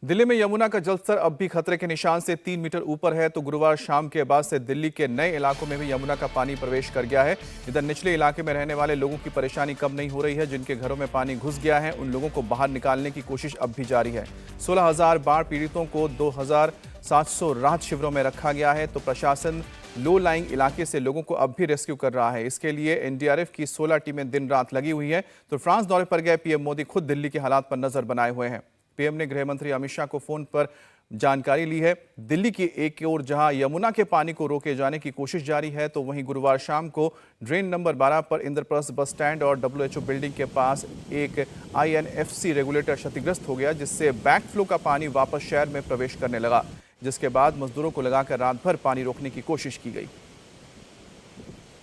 दिल्ली में यमुना का जलस्तर अब भी खतरे के निशान से 3 मीटर ऊपर है, तो गुरुवार शाम के बाद से दिल्ली के नए इलाकों में भी यमुना का पानी प्रवेश कर गया है। इधर निचले इलाके में रहने वाले लोगों की परेशानी कम नहीं हो रही है। जिनके घरों में पानी घुस गया है, उन लोगों को बाहर निकालने की कोशिश अब भी जारी है। 16,000 बाढ़ पीड़ितों को 2,700 राहत शिविरों में रखा गया है, तो प्रशासन लो लाइंग इलाके से लोगों को अब भी रेस्क्यू कर रहा है। इसके लिए एनडीआरएफ की 16 टीमें दिन रात लगी हुई है। तो फ्रांस दौरे पर गए पीएम मोदी खुद दिल्ली के हालात पर नजर बनाए हुए हैं। पीएम ने गृह मंत्री अमित शाह को फोन पर जानकारी ली है। दिल्ली की एक ओर जहां यमुना के पानी को रोके जाने की कोशिश जारी है, तो वहीं गुरुवार शाम को ड्रेन नंबर 12 पर इंद्रप्रस्थ बस स्टैंड और डब्ल्यूएचओ बिल्डिंग के पास एक आईएनएफसी रेगुलेटर क्षतिग्रस्त हो गया, जिससे बैकफ्लो का पानी वापस शहर में प्रवेश करने लगा, जिसके बाद मजदूरों को लगाकर रात भर पानी रोकने की कोशिश की गई।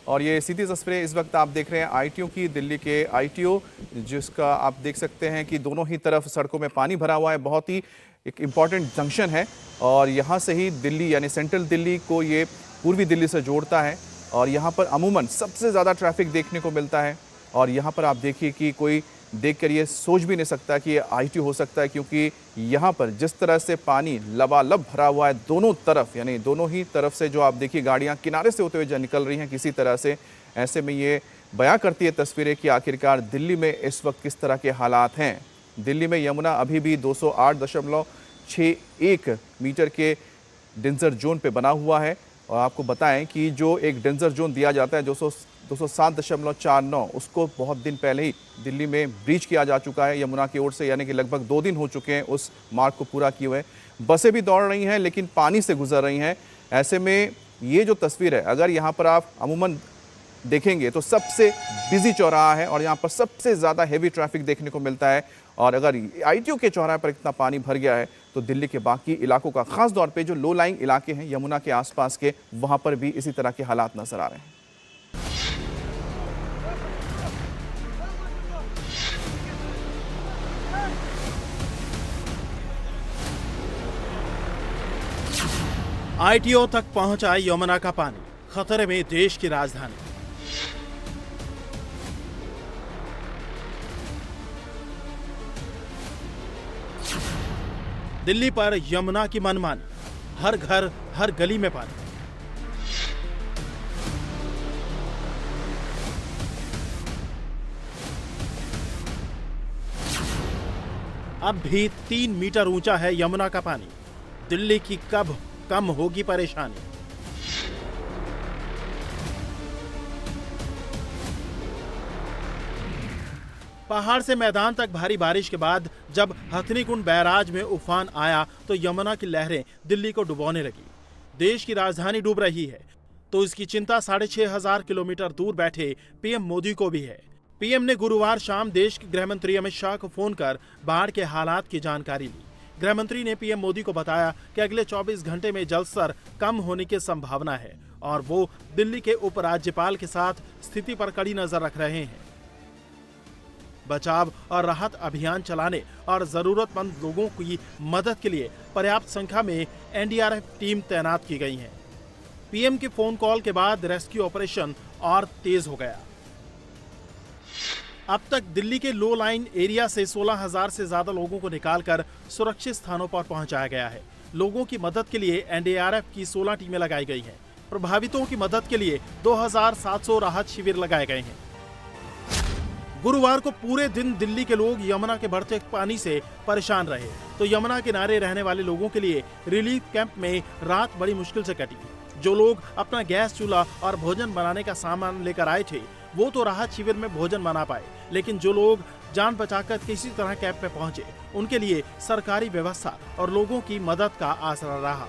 और ये सीधी तस्वीरें इस वक्त आप देख रहे हैं आईटीओ की, दिल्ली के आईटीओ, जिसका आप देख सकते हैं कि दोनों ही तरफ सड़कों में पानी भरा हुआ है। बहुत ही एक इम्पॉर्टेंट जंक्शन है और यहाँ से ही दिल्ली यानी सेंट्रल दिल्ली को ये पूर्वी दिल्ली से जोड़ता है और यहाँ पर अमूमन सबसे ज़्यादा ट्रैफिक देखने को मिलता है। और यहाँ पर आप देखिए कि कोई देखकर ये सोच भी नहीं सकता कि ये आईटीओ हो सकता है, क्योंकि यहाँ पर जिस तरह से पानी लबालब भरा हुआ है दोनों तरफ, यानी दोनों ही तरफ से जो आप देखिए गाड़ियाँ किनारे से होते हुए निकल रही हैं किसी तरह से। ऐसे में ये बयां करती है तस्वीरें कि आखिरकार दिल्ली में इस वक्त किस तरह के हालात हैं। दिल्ली में यमुना अभी भी 208.61 मीटर के डेंजर जोन पे बना हुआ है। और आपको बताएं कि जो एक डेंजर जोन दिया जाता है 207.49, उसको बहुत दिन पहले ही दिल्ली में ब्रीच किया जा चुका है यमुना की ओर से, यानी कि लगभग 2 दिन हो चुके हैं उस मार्ग को पूरा किए हुए। बसें भी दौड़ रही हैं लेकिन पानी से गुजर रही हैं। ऐसे में ये जो तस्वीर है, अगर यहाँ पर आप अमूमन देखेंगे तो सबसे बिजी चौराहा है और यहाँ पर सबसे ज़्यादा हेवी ट्रैफिक देखने को मिलता है। और अगर आईटीओ के चौराहे पर इतना पानी भर गया है, तो दिल्ली के बाकी इलाकों का, खास तौर पे जो लो लाइंग इलाके हैं यमुना के आसपास के, वहाँ पर भी इसी तरह के हालात नजर आ रहे हैं। आईटीओ तक पहुंचा यमुना का पानी, खतरे में देश की राजधानी। दिल्ली पर यमुना की मनमानी, हर घर हर गली में पानी। अब भी 3 मीटर ऊंचा है यमुना का पानी। दिल्ली की कब कम होगी परेशानी। पहाड़ से मैदान तक भारी बारिश के बाद जब हथनीकुंड बैराज में उफान आया, तो यमुना की लहरें दिल्ली को डुबोने लगी। देश की राजधानी डूब रही है, तो इसकी चिंता 6,500 किलोमीटर दूर बैठे पीएम मोदी को भी है। पीएम ने गुरुवार शाम देश के गृह मंत्री अमित शाह को फोन कर बाढ़ के हालात की जानकारी ली। गृह मंत्री ने पीएम मोदी को बताया कि अगले 24 घंटे में जलस्तर कम होने की संभावना है और वो दिल्ली के उपराज्यपाल के साथ स्थिति पर कड़ी नजर रख रहे हैं। बचाव और राहत अभियान चलाने और जरूरतमंद लोगों की मदद के लिए पर्याप्त संख्या में एनडीआरएफ टीम तैनात की गई है। पीएम के फोन कॉल के बाद रेस्क्यू ऑपरेशन और तेज हो गया। अब तक दिल्ली के लो लाइन एरिया से 16,000 से ज्यादा लोगों को निकालकर सुरक्षित स्थानों पर पहुंचाया गया है। लोगों की मदद के लिए एनडीआरएफ की 16 टीमें लगाई गई हैं। प्रभावितों की मदद के लिए 2,700 राहत शिविर लगाए गए हैं। गुरुवार को पूरे दिन दिल्ली के लोग यमुना के बढ़ते पानी से परेशान रहे, तो यमुना किनारे रहने वाले लोगों के लिए रिलीफ कैंप में रात बड़ी मुश्किल से कटी। जो लोग अपना गैस चूल्हा और भोजन बनाने का सामान लेकर आए थे, वो तो राहत शिविर में भोजन बना पाए, लेकिन जो लोग जान बचाकर किसी तरह कैंप में पहुंचे, उनके लिए सरकारी व्यवस्था और लोगों की मदद का आसरा रहा।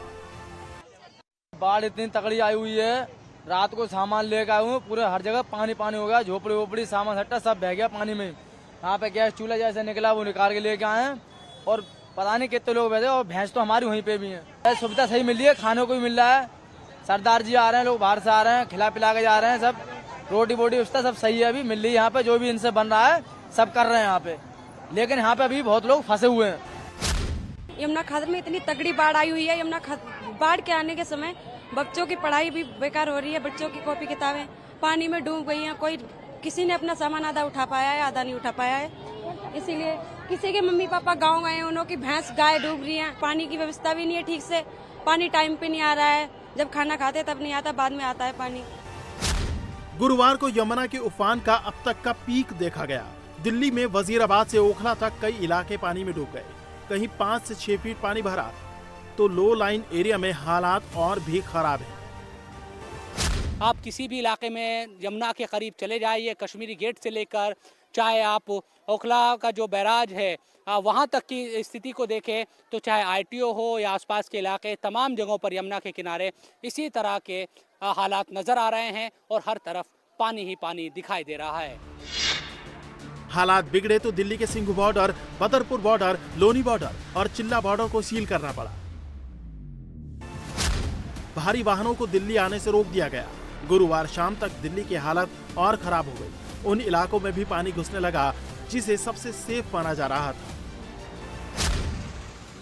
बाढ़ इतनी तगड़ी आई हुई है, रात को सामान लेकर आया हूँ, पूरे हर जगह पानी पानी हो गया। झोपड़ी वोपड़ी सामान हट्टा सब बह गया पानी में। यहाँ पे गैस चूल्हा जैसे निकला वो निकाल के लेके आए हैं और पता नहीं कितने लोग बैठे, और भैंस तो हमारी वहीं पे भी है। सुविधा सही मिल रही है, खाने को भी मिल रहा है। सरदार जी आ रहे हैं, लोग बाहर से आ रहे हैं, खिला पिला के जा रहे हैं। सब रोटी बोटी उसका सब सही है, अभी मिल रही है यहाँ पे। जो भी इनसे बन रहा है सब कर रहे हैं यहाँ पे, लेकिन यहाँ पे अभी बहुत लोग फंसे हुए हैं। यमुना खाद में इतनी तगड़ी बाढ़ आई हुई है। यमुना बाढ़ के आने के समय बच्चों की पढ़ाई भी बेकार हो रही है। बच्चों की कॉपी किताबें पानी में डूब गई हैं। कोई किसी ने अपना सामान आधा उठा पाया है, आधा नहीं उठा पाया है। इसीलिए किसी के मम्मी पापा गांव गए हैं, उन्हों की भैंस गाय डूब रही हैं, पानी की व्यवस्था भी नहीं है ठीक से, पानी टाइम पे नहीं आ रहा है, जब खाना खाते तब नहीं आता, बाद में आता है पानी। गुरुवार को यमुना के उफान का अब तक का पीक देखा गया। दिल्ली में वजीराबाद से ओखला तक कई इलाके पानी में डूब गए, कहीं 5 से 6 फीट पानी भरा, तो लो लाइन एरिया में हालात और भी खराब है। आप किसी भी इलाके में यमुना के करीब चले जाइए, कश्मीरी गेट से लेकर चाहे आप ओखला का जो बैराज है वहाँ तक की स्थिति को देखें, तो चाहे ITO हो या आसपास के इलाके, तमाम जगहों पर यमुना के किनारे इसी तरह के हालात नजर आ रहे हैं और हर तरफ पानी ही पानी दिखाई दे रहा है। हालात बिगड़े तो दिल्ली के Singhu border, Badarpur border, Loni border और चिल्ला बॉर्डर को सील करना पड़ा। भारी वाहनों को दिल्ली आने से रोक दिया गया। गुरुवार शाम तक दिल्ली की हालत और खराब हो गई। उन इलाकों में भी पानी घुसने लगा जिसे सबसे सेफ माना जा रहा था।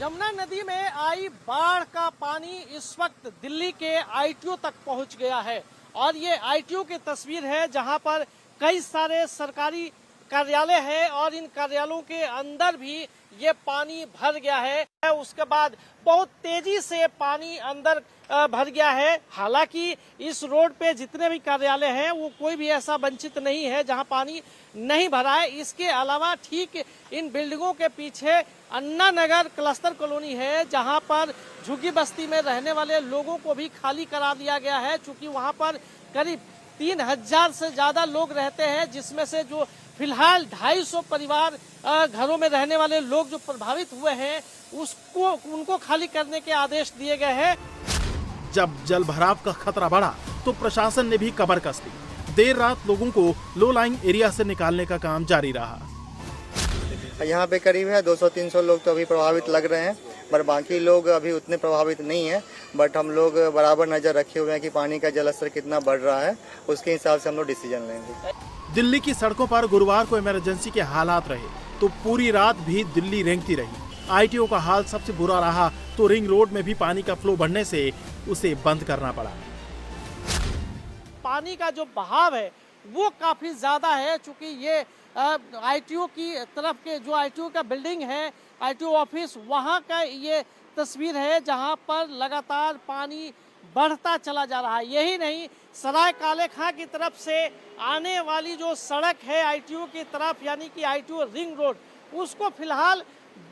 यमुना नदी में आई बाढ़ का पानी इस वक्त दिल्ली के ITO तक पहुंच गया है और ये ITO की तस्वीर है जहां पर कई सारे सरकारी कार्यालय है और इन कार्यालयों के अंदर भी ये पानी भर गया है। उसके बाद बहुत तेजी से पानी अंदर भर गया है। हालांकि इस रोड पे जितने भी कार्यालय हैं वो कोई भी ऐसा वंचित नहीं है जहां पानी नहीं भरा है। इसके अलावा ठीक इन बिल्डिंगों के पीछे अन्ना नगर क्लस्टर कॉलोनी है जहां पर झुग्गी बस्ती में रहने वाले लोगों को भी खाली करा दिया गया है, चूंकि वहां पर करीब 3000 से ज्यादा लोग रहते हैं, जिसमें से जो फिलहाल 250 परिवार घरों में रहने वाले लोग जो प्रभावित हुए हैं उनको खाली करने के आदेश दिए गए हैं। जब जल भराव का खतरा बढ़ा तो प्रशासन ने भी कमर कस ली। देर रात लोगों को लो लाइन एरिया से निकालने का काम जारी रहा। यहाँ पे करीब है 200-300 लोग तो अभी प्रभावित लग रहे हैं, पर बाकी लोग अभी उतने प्रभावित नहीं है। बट हम लोग बराबर नजर रखे हुए हैं कि पानी का जलस्तर कितना बढ़ रहा है, उसके हिसाब से हम लोग डिसीजन लेंगे। दिल्ली की सड़कों पर गुरुवार को इमरजेंसी के हालात रहे तो पूरी रात भी दिल्ली रेंगती रही। ITO का हाल सबसे बुरा रहा तो रिंग रोड में भी पानी का फ्लो बढ़ने से उसे बंद करना पड़ा। पानी का जो बहाव है वो काफी ज्यादा है, चूंकि ये ITO की तरफ के जो ITO का बिल्डिंग है, ITO ऑफिस, वहाँ का ये तस्वीर है जहाँ पर लगातार पानी बढ़ता चला जा रहा है। यही नहीं, सराय काले खां की तरफ से आने वाली जो सड़क है ITO की तरफ, यानी कि ITO रिंग रोड, उसको फिलहाल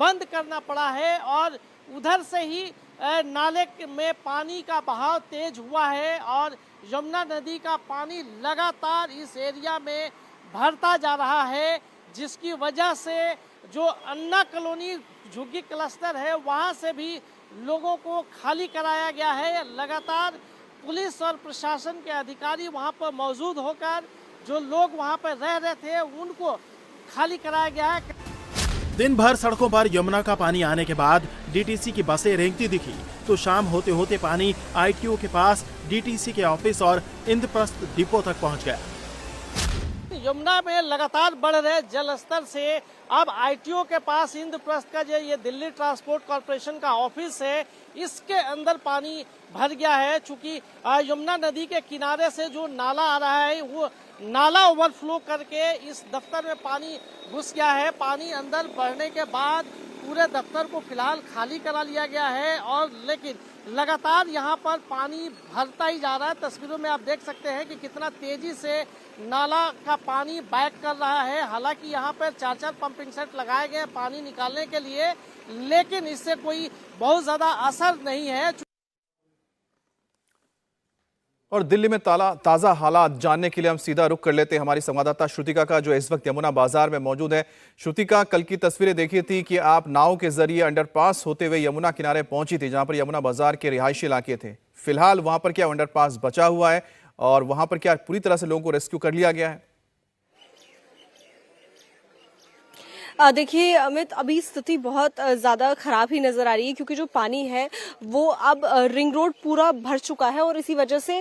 बंद करना पड़ा है और उधर से ही नाले में पानी का बहाव तेज हुआ है और यमुना नदी का पानी लगातार इस एरिया में भरता जा रहा है, जिसकी वजह से जो अन्ना कॉलोनी झुग्गी क्लस्टर है वहां से भी लोगों को खाली कराया गया है। लगातार पुलिस और प्रशासन के अधिकारी वहां पर मौजूद होकर जो लोग वहां पर रह रहे थे उनको खाली कराया गया है। दिन भर सड़कों पर यमुना का पानी आने के बाद DTC की बसें रेंगती दिखी तो शाम होते होते पानी ITO के पास DTC के ऑफिस और इंद्रप्रस्थ डिपो तक पहुंच गया। यमुना में लगातार बढ़ रहे जल स्तर से अब ITO के पास इंद्रप्रस्थ का जो ये दिल्ली ट्रांसपोर्ट कॉर्पोरेशन का ऑफिस है, इसके अंदर पानी भर गया है। चूंकि यमुना नदी के किनारे से जो नाला आ रहा है वो नाला ओवरफ्लो करके इस दफ्तर में पानी घुस गया है। पानी अंदर बढ़ने के बाद पूरे दफ्तर को फिलहाल खाली करा लिया गया है और लेकिन लगातार यहाँ पर पानी भरता ही जा रहा है। तस्वीरों में आप देख सकते हैं कि कितना तेजी से नाला का पानी बैक कर रहा है। हालांकि यहाँ पर 4-4 पंपिंग सेट लगाए गए पानी निकालने के लिए, लेकिन इससे कोई बहुत ज्यादा असर नहीं है। और दिल्ली में ताज़ा हालात जानने के लिए हम सीधा रुख कर लेते हैं हमारी संवाददाता श्रुतिका का, जो इस वक्त यमुना बाजार में मौजूद है। श्रुतिका, कल की तस्वीरें देखी थी कि आप नाव के जरिए अंडरपास होते हुए यमुना किनारे पहुंची थी, जहां पर यमुना बाजार के रिहायशी इलाके थे। फिलहाल वहां पर क्या अंडरपास बचा हुआ है और वहां पर क्या पूरी तरह से लोगों को रेस्क्यू कर लिया गया है? देखिए अमित, अभी स्थिति बहुत ज़्यादा ख़राब ही नज़र आ रही है क्योंकि जो पानी है वो अब रिंग रोड पूरा भर चुका है और इसी वजह से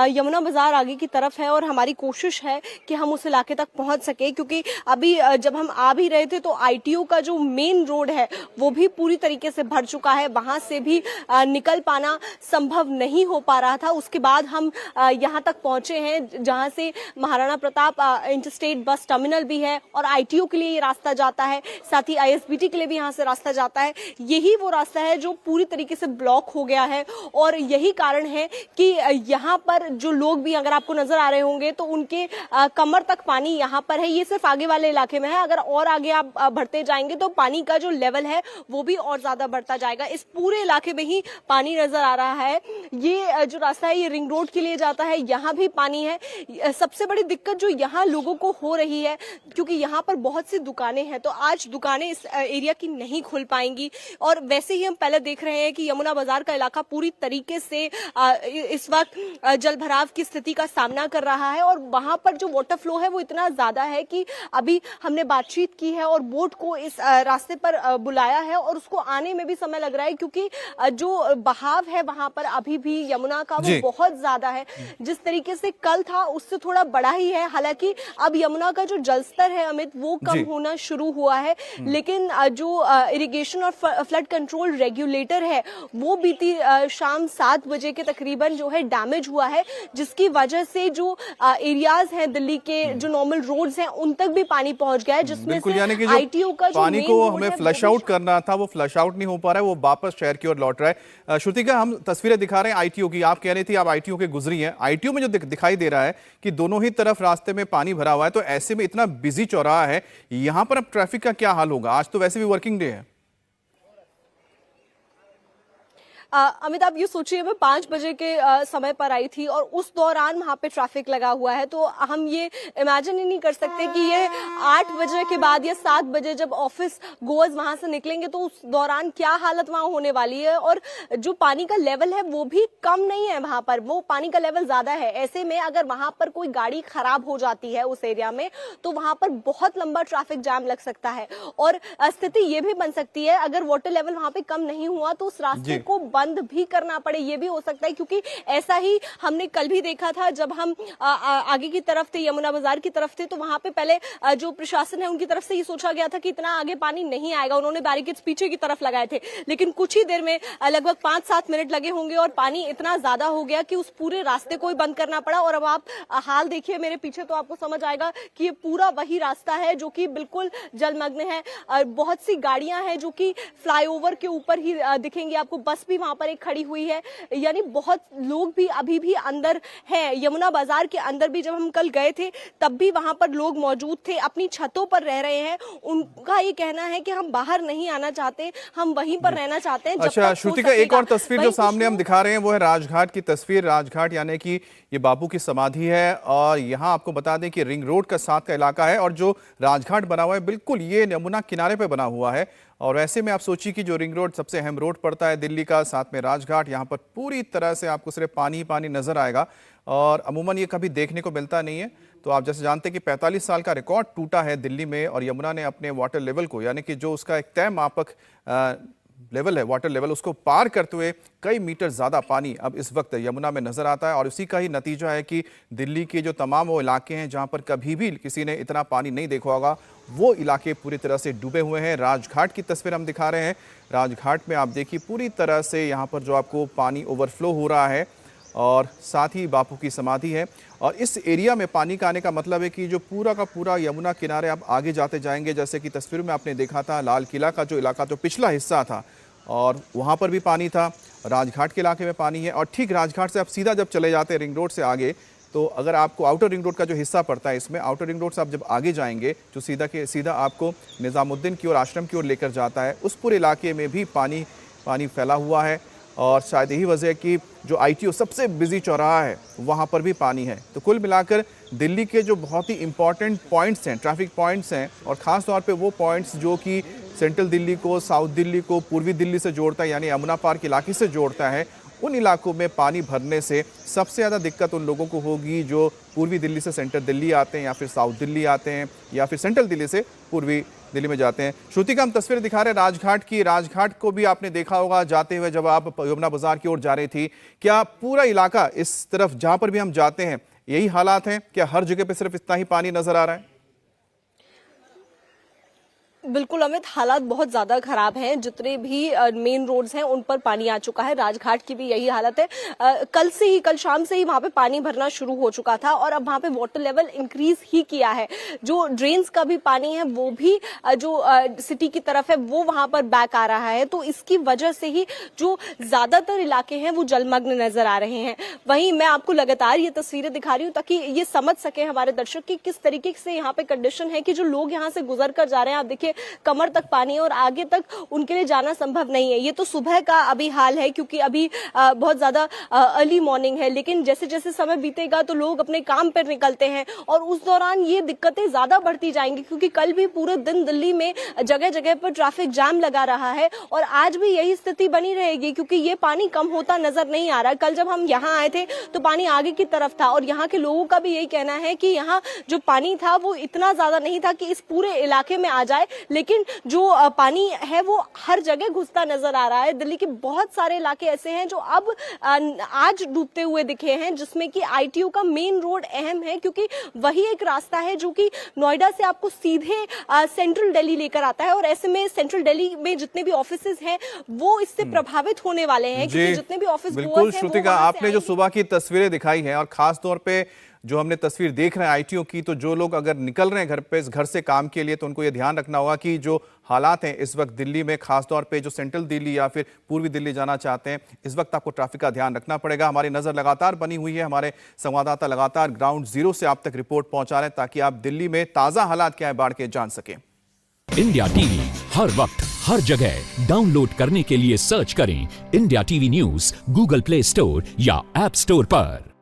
यमुना बाज़ार आगे की तरफ है और हमारी कोशिश है कि हम उस इलाके तक पहुंच सके, क्योंकि अभी जब हम आ भी रहे थे तो ITO का जो मेन रोड है वो भी पूरी तरीके से भर चुका है। वहाँ से भी निकल पाना संभव नहीं हो पा रहा था। उसके बाद हम यहाँ तक पहुँचे हैं जहाँ से Maharana Pratap interstate bus terminal भी है और ITO के लिए ये रास्ता जाता है। है, साथ ही ISBT के लिए भी यहाँ से रास्ता जाता है। यही वो रास्ता है जो पूरी तरीके से ब्लॉक हो गया है और यही कारण है कि यहाँ पर जो लोग भी अगर आपको नजर आ रहे होंगे तो उनके कमर तक पानी यहाँ पर है। ये सिर्फ आगे वाले इलाके में है, अगर और आगे आप बढ़ते जाएंगे तो पानी का जो लेवल है वो भी और ज्यादा बढ़ता जाएगा। इस पूरे इलाके में ही पानी नजर आ रहा है। ये जो रास्ता है ये रिंग रोड के लिए जाता है, यहाँ भी पानी है। सबसे बड़ी दिक्कत जो यहाँ लोगों को हो रही है, क्योंकि यहाँ पर बहुत सी दुकानें हैं तो आज दुकानें इस एरिया की नहीं खुल पाएंगी और वैसे ही हम पहले देख रहे हैं कि यमुना बाजार का इलाका पूरी तरीके से इस वक्त जल भराव की स्थिति का सामना कर रहा है और वहां पर जो वाटर फ्लो है वो इतना ज्यादा है कि अभी हमने बातचीत की है और बोट को इस रास्ते पर बुलाया है और उसको आने में भी समय लग रहा है, क्योंकि जो बहाव है वहां पर अभी भी यमुना का वो बहुत ज्यादा है। जिस तरीके से कल था उससे थोड़ा बड़ा ही है, हालांकि अब यमुना का जो जलस्तर है अमित वो कम होना शुरू हुआ है, लेकिन जो इरिगेशन और फ्लड कंट्रोल रेगुलेटर है वो बीती शाम 7 बजे के तकरीबन जो है डैमेज हुआ है, जिसकी वजह से जो एरियाज हैं दिल्ली के जो नॉर्मल रोड्स हैं उन तक भी पानी पहुंच गया है, जिसमें से ITO का जो पानी को हमें फ्लश आउट करना था वो फ्लश आउट नहीं हो पा रहा है, वो वापस शहर की ओर लौट रहा है। श्रुतिका, हम तस्वीरें दिखा रहे हैं ITO की, आप कह रही थी आप ITO के गुजरी हैं। ITO में जो दिखाई दे रहा है कि दोनों ही तरफ रास्ते में पानी भरा हुआ है, तो ऐसे में इतना बिजी चौराहा है, यहां पर अब ट्रैफिक का क्या हाल होगा? आज तो वैसे भी वर्किंग डे है। अमित, आप ये सोचिए मैं 5 बजे के समय पर आई थी और उस दौरान वहां पे ट्रैफिक लगा हुआ है, तो हम ये इमेजिन ही नहीं कर सकते कि ये 8 बजे के बाद या 7 बजे जब ऑफिस गोअर्स वहां से निकलेंगे तो उस दौरान क्या हालत वहां होने वाली है। और जो पानी का लेवल है वो भी कम नहीं है, वहां पर वो पानी का लेवल ज्यादा है। ऐसे में अगर वहां पर कोई गाड़ी खराब हो जाती है उस एरिया में तो वहां पर बहुत लंबा ट्रैफिक जाम लग सकता है और स्थिति ये भी बन सकती है अगर वाटर लेवल वहां पे कम नहीं हुआ तो उस रास्ते को बंद भी करना पड़े, ये भी हो सकता है, क्योंकि ऐसा ही हमने कल भी देखा था जब हम आगे की तरफ थे, यमुना बाजार की तरफ थे, तो वहां पे पहले जो प्रशासन है उनकी तरफ से ये सोचा गया था कि इतना आगे पानी नहीं आएगा, उन्होंने बैरिकेड्स पीछे की तरफ लगाए थे, लेकिन कुछ ही देर में लगभग 5-7 मिनट लगे होंगे और पानी इतना ज्यादा हो गया कि उस पूरे रास्ते को ही बंद करना पड़ा। और अब आप हाल देखिए मेरे पीछे तो आपको समझ आएगा कि ये पूरा वही रास्ता है जो कि बिल्कुल जलमग्न है। बहुत सी गाड़ियां हैं जो कि फ्लाईओवर के ऊपर ही दिखेंगी आपको, बस भी वहां पर खड़ी हुई है, यानी बहुत लोग भी अभी भी अंदर हैं। यमुना बाजार के अंदर भी जब हम कल गए थे तब भी वहां पर लोग मौजूद थे, अपनी छतों पर रह रहे हैं। उनका ये कहना है कि हम बाहर नहीं आना चाहते, हम वहीं पर रहना चाहते हैं। अच्छा श्रुतिका, एक और तस्वीर जो सामने हम दिखा रहे हैं वो है राजघाट की तस्वीर। राजघाट यानी कि ये बापू की समाधि है और यहाँ आपको बता दें कि रिंग रोड का साथ का इलाका है और जो राजघाट बना हुआ है बिल्कुल ये यमुना किनारे पे बना हुआ है। और ऐसे में आप सोचिए कि जो रिंग रोड सबसे अहम रोड पड़ता है दिल्ली का, साथ में राजघाट, यहाँ पर पूरी तरह से आपको सिर्फ पानी ही पानी नजर आएगा और अमूमन ये कभी देखने को मिलता नहीं है। तो आप जैसे जानते हैं कि 45 साल का रिकॉर्ड टूटा है दिल्ली में और यमुना ने अपने वाटर लेवल को, यानी कि जो उसका एक तय मापक लेवल है, वाटर लेवल, उसको पार करते हुए कई मीटर ज़्यादा पानी अब इस वक्त यमुना में नज़र आता है। और उसी का ही नतीजा है कि दिल्ली के जो तमाम वो इलाके हैं जहां पर कभी भी किसी ने इतना पानी नहीं देखा होगा, वो इलाके पूरी तरह से डूबे हुए हैं। राजघाट की तस्वीर हम दिखा रहे हैं। राजघाट में आप देखिए पूरी तरह से यहाँ पर जो आपको पानी ओवरफ्लो हो रहा है और साथ ही बापू की समाधि है। और इस एरिया में पानी का आने का मतलब है कि जो पूरा का पूरा यमुना किनारे आप आगे जाते जाएंगे, जैसे कि तस्वीर में आपने देखा था लाल किला का जो इलाका, जो पिछला हिस्सा था और वहाँ पर भी पानी था, राजघाट के इलाके में पानी है। और ठीक राजघाट से आप सीधा जब चले जाते हैं रिंग रोड से आगे, तो अगर आपको आउटर रिंग रोड का जो हिस्सा पड़ता है इसमें, आउटर रिंग रोड से आप जब आगे जाएंगे जो सीधा आपको निज़ामुद्दीन की ओर, आश्रम की ओर लेकर जाता है, उस पूरे इलाके में भी पानी फैला हुआ है। और शायद यही वजह है कि जो ITO सबसे बिजी चौराहा है वहाँ पर भी पानी है। तो कुल मिलाकर दिल्ली के जो बहुत ही इंपॉर्टेंट पॉइंट्स हैं, ट्रैफिक पॉइंट्स हैं, और ख़ास तौर पे वो पॉइंट्स जो कि सेंट्रल दिल्ली को, साउथ दिल्ली को पूर्वी दिल्ली से जोड़ता है, यानी यमुना पार्क इलाके से जोड़ता है, उन इलाकों में पानी भरने से सबसे ज़्यादा दिक्कत उन लोगों को होगी जो पूर्वी दिल्ली से सेंट्रल दिल्ली आते हैं या फिर साउथ दिल्ली आते हैं या फिर सेंट्रल दिल्ली से पूर्वी दिल्ली में जाते हैं। श्रुतिका, हम तस्वीर दिखा रहे हैं राजघाट की। राजघाट को भी आपने देखा होगा जाते हुए जब आप यमुना बाजार की ओर जा रही थी। क्या पूरा इलाका इस तरफ जहां पर भी हम जाते हैं यही हालात हैं? क्या हर जगह पे सिर्फ इतना ही पानी नजर आ रहा है? बिल्कुल अमित, हालात बहुत ज्यादा खराब हैं। जितने भी मेन रोड्स हैं उन पर पानी आ चुका है। राजघाट की भी यही हालत है। कल शाम से ही वहां पे पानी भरना शुरू हो चुका था और अब वहां पे वाटर लेवल इंक्रीज ही किया है। जो ड्रेन्स का भी पानी है वो भी जो सिटी की तरफ है वो वहां पर बैक आ रहा है। तो इसकी वजह से ही जो ज्यादातर इलाके हैं वो जलमग्न नजर आ रहे हैं। वहीं मैं आपको लगातार ये तस्वीरें दिखा रही हूँ ताकि ये समझ सके हमारे दर्शक कि किस तरीके से यहाँ पे कंडीशन है कि जो लोग यहाँ से गुजर कर जा रहे हैं। आप देखिए कमर तक पानी है और आगे तक उनके लिए जाना संभव नहीं है। ये तो सुबह का अभी हाल है क्योंकि अभी बहुत ज्यादा अर्ली मॉर्निंग है, लेकिन जैसे जैसे समय बीतेगा तो लोग अपने काम पर निकलते हैं और उस दौरान ये दिक्कतें ज्यादा बढ़ती जाएंगी क्योंकि कल भी पूरे दिन दिल्ली में जगह जगह पर ट्रैफिक जाम लगा रहा है और आज भी यही स्थिति बनी रहेगी क्योंकि ये पानी कम होता नजर नहीं आ रहा। कल जब हम यहाँ आए थे तो पानी आगे की तरफ था और यहाँ के लोगों का भी यही कहना है कि यहाँ जो पानी था वो इतना ज्यादा नहीं था कि इस पूरे इलाके में आ जाए, लेकिन जो पानी है वो हर जगह घुसता नजर आ रहा है। दिल्ली के बहुत सारे इलाके ऐसे हैं जो अब आज डूबते हुए दिखे हैं, जिसमें कि आईटीयू का मेन रोड अहम है क्योंकि वही एक रास्ता है जो कि नोएडा से आपको सीधे सेंट्रल दिल्ली लेकर आता है और ऐसे में सेंट्रल दिल्ली में जितने भी ऑफिसेज हैं वो इससे प्रभावित होने वाले हैं क्योंकि जितने भी ऑफिस बिल्कुल श्रुतिका, आपने जो सुबह की तस्वीरें दिखाई हैं और खास तौर पे जो हमने तस्वीर देख रहे हैं आईटीओ की, तो जो लोग अगर निकल रहे हैं घर से काम के लिए तो उनको ये ध्यान रखना होगा कि जो हालात हैं इस वक्त दिल्ली में, खास तौर पे जो सेंट्रल दिल्ली या फिर पूर्वी दिल्ली जाना चाहते हैं, इस वक्त आपको ट्रैफिक का ध्यान रखना पड़ेगा। हमारी नजर लगातार बनी हुई है, हमारे संवाददाता लगातार ग्राउंड जीरो से आप तक रिपोर्ट पहुंचा रहे हैं ताकि आप दिल्ली में ताजा हालात क्या है बाढ़ के जान सकें। इंडिया टीवी हर वक्त हर जगह डाउनलोड करने के लिए सर्च करें India TV news Google play store या ऐप स्टोर पर।